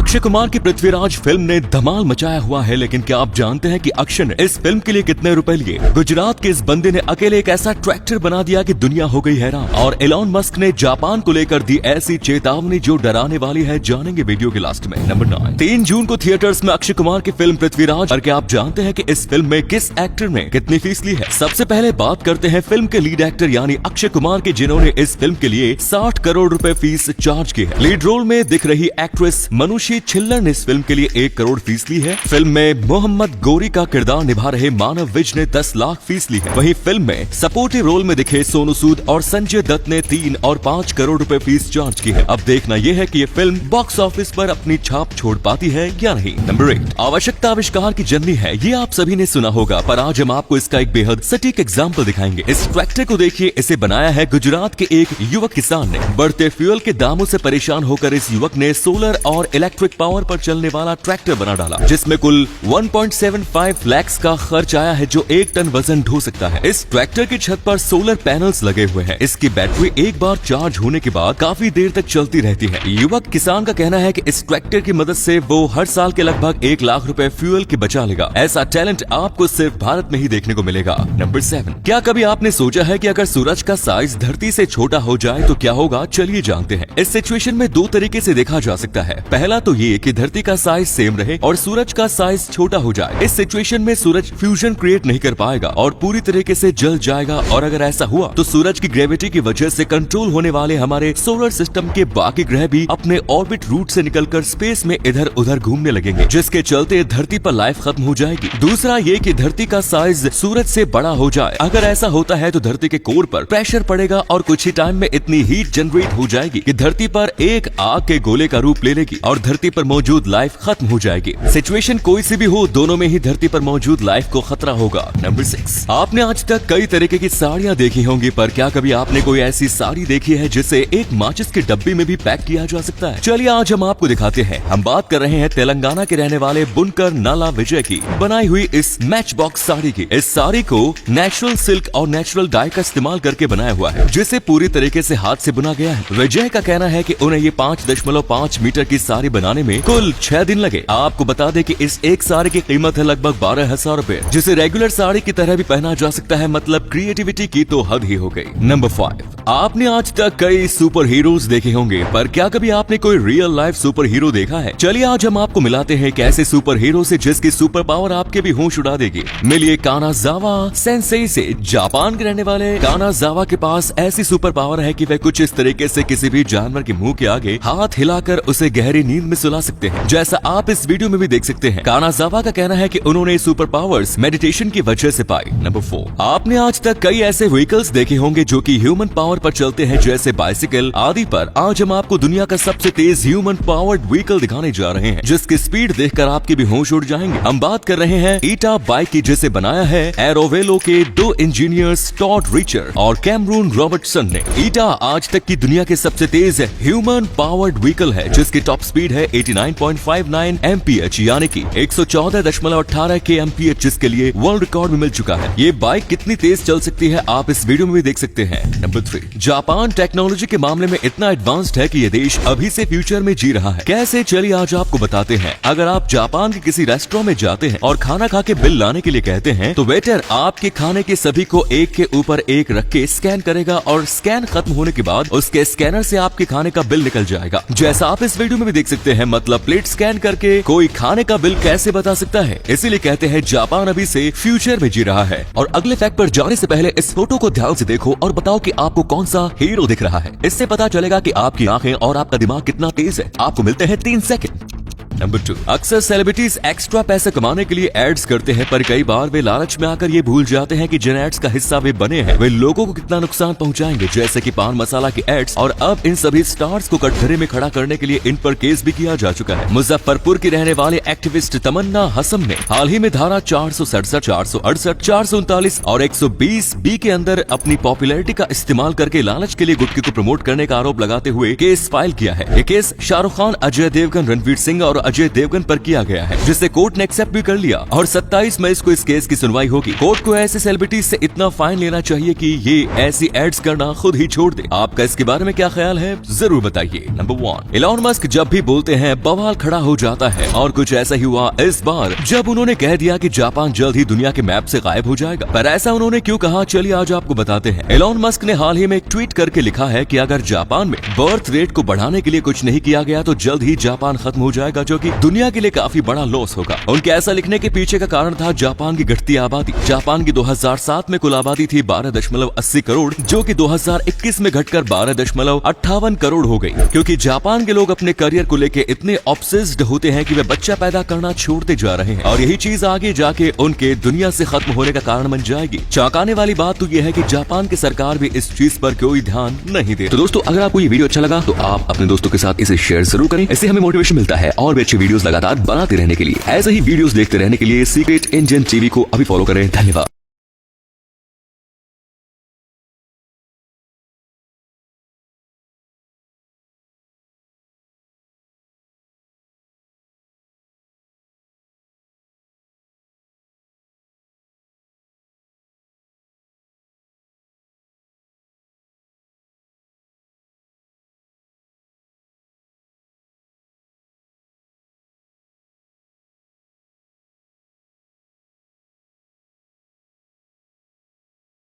अक्षय कुमार की पृथ्वीराज फिल्म ने धमाल मचाया हुआ है, लेकिन क्या आप जानते हैं कि अक्षय ने इस फिल्म के लिए कितने रुपए लिए? गुजरात के इस बंदे ने अकेले एक ऐसा ट्रैक्टर बना दिया कि दुनिया हो गई हैरान। और एलॉन मस्क ने जापान को लेकर दी ऐसी चेतावनी जो डराने वाली है, जानेंगे वीडियो के लास्ट में। नंबर 9, 3 जून को थिएटर्स में अक्षय कुमार की फिल्म पृथ्वीराज। और क्या आप जानते हैं कि इस फिल्म में किस एक्टर ने कितनी फीस ली है? सबसे पहले बात करते हैं फिल्म के लीड एक्टर यानी अक्षय कुमार के, जिन्होंने इस फिल्म के लिए 60 करोड़ रुपए फीस चार्ज की है। लीड रोल में दिख रही एक्ट्रेस मनुषी छिल्लर ने इस फिल्म के लिए 1 करोड़ फीस ली है। फिल्म में मोहम्मद गौरी का किरदार निभा रहे मानव विज ने 10 लाख फीस ली है। वहीं फिल्म में सपोर्टिव रोल में दिखे सोनू सूद और संजय दत्त ने 3 और 5 करोड़ रुपए फीस चार्ज की है। अब देखना यह है कि ये फिल्म बॉक्स ऑफिस पर अपनी छाप छोड़ पाती है या नहीं। नंबर 8, आवश्यकता आविष्कार की जननी है। ये आप सभी ने सुना होगा, पर आज हम आपको इसका एक बेहद सटीक एग्जाम्पल दिखाएंगे। इस ट्रैक्टर को देखिए, इसे बनाया है गुजरात के एक युवक किसान ने। बढ़ते फ्यूल के दामों से परेशान होकर इस युवक ने सोलर और इलेक्ट्रिक पावर पर चलने वाला ट्रैक्टर बना डाला, जिसमें कुल 1.75 लाख का खर्च आया है, जो 1 टन वजन ढो सकता है। इस ट्रैक्टर की छत पर सोलर पैनल्स लगे हुए हैं। इसकी बैटरी एक बार चार्ज होने के बाद काफी देर तक चलती रहती है। युवक किसान का कहना है कि इस ट्रैक्टर की मदद से वो हर साल के लगभग 1 लाख रुपए फ्यूल के बचा लेगा। ऐसा टैलेंट आपको सिर्फ भारत में ही देखने को मिलेगा। नंबर 7, क्या कभी आपने सोचा है कि अगर सूरज का साइज धरती से छोटा हो जाए तो क्या होगा? चलिए जानते हैं। इस सिचुएशन में 2 तरीके से देखा जा सकता है। पहला तो ये कि धरती का साइज सेम रहे और सूरज का साइज छोटा हो जाए। इस सिचुएशन में सूरज फ्यूजन क्रिएट नहीं कर पाएगा और पूरी तरीके से जल जाएगा। और अगर ऐसा हुआ तो सूरज की ग्रेविटी की वजह से कंट्रोल होने वाले हमारे सोलर सिस्टम के बाकी ग्रह भी अपने ऑर्बिट रूट से निकलकर स्पेस में इधर उधर घूमने लगेंगे, जिसके चलते धरती पर लाइफ खत्म हो जाएगी। दूसरा ये कि धरती का साइज सूरज से बड़ा हो जाए। अगर ऐसा होता है तो धरती के कोर पर प्रेशर पड़ेगा और कुछ ही टाइम में इतनी हीट जनरेट हो जाएगी कि धरती पर एक आग के गोले का रूप ले लेगी और धरती पर मौजूद लाइफ खत्म हो जाएगी। सिचुएशन कोई सी भी हो, दोनों में ही धरती पर मौजूद लाइफ को खतरा होगा। नंबर 6, आपने आज तक कई तरीके की साड़ियाँ देखी होंगी, पर क्या कभी आपने कोई ऐसी साड़ी देखी है जिसे एक माचिस की डब्बी में भी पैक किया जा सकता है? चलिए आज हम आपको दिखाते हैं। हम बात कर रहे हैं तेलंगाना के रहने वाले बुनकर नाला विजय की बनाई हुई इस मैच बॉक्स साड़ी की। इस साड़ी को नेचुरल सिल्क और नेचुरल डाई का इस्तेमाल करके बनाया हुआ है, जिसे पूरी तरीके से हाथ से बुना गया है। विजय का कहना है कि उन्हें ये 5.5 मीटर की साड़ी बनाने में कुल 6 दिन लगे। आपको बता दें कि इस एक साड़ी की कीमत है लगभग 12,000 रुपए, जिसे रेगुलर साड़ी की तरह भी पहना जा सकता है। मतलब क्रिएटिविटी की तो हद ही हो गई। नंबर 5, आपने आज तक कई सुपर हीरोज देखे होंगे, पर क्या कभी आपने कोई रियल लाइफ सुपर हीरो देखा है? चलिए आज हम आपको मिलाते हैं एक ऐसे सुपर हीरो से जिसकी सुपर पावर आपके भी होश उड़ा देगी। मिलिए कानाजावा सेंसेई से। जापान के रहने वाले कानाजावा के पास ऐसी सुपर पावर है कि वह कुछ इस तरीके से किसी भी जानवर के मुंह के आगे हाथ हिलाकर उसे गहरी नींद में सुला सकते हैं, जैसा आप इस वीडियो में भी देख सकते हैं। कानाजावा का कहना है कि उन्होंने सुपर पावर्स मेडिटेशन की वजह से पाई। नंबर 4, आपने आज तक कई ऐसे व्हीकल्स देखे होंगे जो कि ह्यूमन पावर पर चलते हैं, जैसे बाइसिकल आदि, पर आज हम आपको दुनिया का सबसे तेज ह्यूमन पावर्ड व्हीकल दिखाने जा रहे हैं, जिसकी स्पीड देखकर आपके भी होश उड़ जाएंगे। हम बात कर रहे हैं ईटा बाइक की, जिसे बनाया है एरोवेलो के 2 इंजीनियर्स टॉड रिचर और कैमरून रॉबर्टसन ने। ईटा आज तक की दुनिया के सबसे तेज ह्यूमन पावर्ड व्हीकल है, जिसकी टॉप स्पीड है 89.59 mph यानी कि 114.18 kmph, जिसके लिए वर्ल्ड रिकॉर्ड में मिल चुका है। ये बाइक कितनी तेज चल सकती है आप इस वीडियो में भी देख सकते हैं। नंबर 3, जापान टेक्नोलॉजी के मामले में इतना एडवांस्ड है कि ये देश अभी से फ्यूचर में जी रहा है। कैसे? चलिए आज आपको बताते हैं। अगर आप जापान के किसी रेस्टोरेंट में जाते हैं और खाना खा के बिल लाने के लिए कहते हैं, तो वेटर आपके खाने के सभी को एक के ऊपर एक रख के स्कैन करेगा और स्कैन खत्म होने के बाद उसके स्कैनर से आपके खाने का बिल निकल जाएगा, जैसा आप इस वीडियो में भी देख सकते हैं। मतलब प्लेट स्कैन करके कोई खाने का बिल कैसे बता सकता है? इसीलिए कहते हैं जापान अभी से फ्यूचर में जी रहा है। और अगले फैक्ट पर जाने से पहले इस फोटो को ध्यान से देखो और बताओ कि आपको कौन सा हीरो दिख रहा है। इससे पता चलेगा कि आपकी आंखें और आपका दिमाग कितना तेज है। आपको मिलते हैं 3 सेकंड। नंबर 2, अक्सर सेलिब्रिटीज एक्स्ट्रा पैसे कमाने के लिए एड्स करते हैं, पर कई बार वे लालच में आकर ये भूल जाते हैं कि जिन एड्स का हिस्सा वे बने हैं वे लोगों को कितना नुकसान पहुंचाएंगे, जैसे कि पान मसाला के एड्स। और अब इन सभी स्टार्स को कटघरे में खड़ा करने के लिए इन पर केस भी किया जा चुका है। मुजफ्फरपुर की रहने वाले एक्टिविस्ट तमन्ना हसम ने हाल ही में धारा 467, 468, 439 और 120B के अंदर अपनी पॉपुलैरिटी का इस्तेमाल करके लालच के लिए गुटखे को प्रमोट करने का आरोप लगाते हुए केस फाइल किया है। ये केस शाहरुख खान, अजय देवगन, रणवीर सिंह और अजय देवगन पर किया गया है, जिसे कोर्ट ने एक्सेप्ट भी कर लिया और 27 मई को इस केस की सुनवाई होगी। कोर्ट को ऐसे सेलिब्रिटीज से इतना फाइन लेना चाहिए कि ये ऐसी एड्स करना खुद ही छोड़ दे। आपका इसके बारे में क्या ख्याल है, जरूर बताइए। नंबर 1, एलॉन मस्क जब भी बोलते हैं बवाल खड़ा हो जाता है और कुछ ऐसा ही हुआ इस बार जब उन्होंने कह दिया कि जापान जल्द ही दुनिया के मैप से गायब हो जाएगा। पर ऐसा उन्होंने क्यों कहा, चलिए आज आपको बताते हैं। एलॉन मस्क ने हाल ही में एक ट्वीट करके लिखा है कि अगर जापान में बर्थ रेट को बढ़ाने के लिए कुछ नहीं किया गया तो जल्द ही जापान खत्म हो जाएगा, जो कि दुनिया के लिए काफी बड़ा लॉस होगा। उनके ऐसा लिखने के पीछे का कारण था जापान की घटती आबादी। जापान की 2007 में कुल आबादी थी 12.80 करोड़, जो कि 2021 में घटकर 12.58 करोड़ हो गई, क्योंकि जापान के लोग अपने करियर को लेके इतने ऑब्सेस्ड होते हैं कि वे बच्चा पैदा करना छोड़ते जा रहे हैं और यही चीज आगे जाके उनके दुनिया से खत्म होने का कारण बन जाएगी। चौंकाने वाली बात तो यह है कि जापान की सरकार भी इस चीज पर कोई ध्यान नहीं दे। तो दोस्तों, अगर आपको ये वीडियो अच्छा लगा तो आप अपने दोस्तों के साथ इसे शेयर जरूर करें। इससे हमें मोटिवेशन मिलता है और भी अच्छी वीडियोस लगातार बनाते रहने के लिए। ऐसे ही वीडियोस देखते रहने के लिए सीक्रेट इंडियन टीवी को अभी फॉलो करें। धन्यवाद।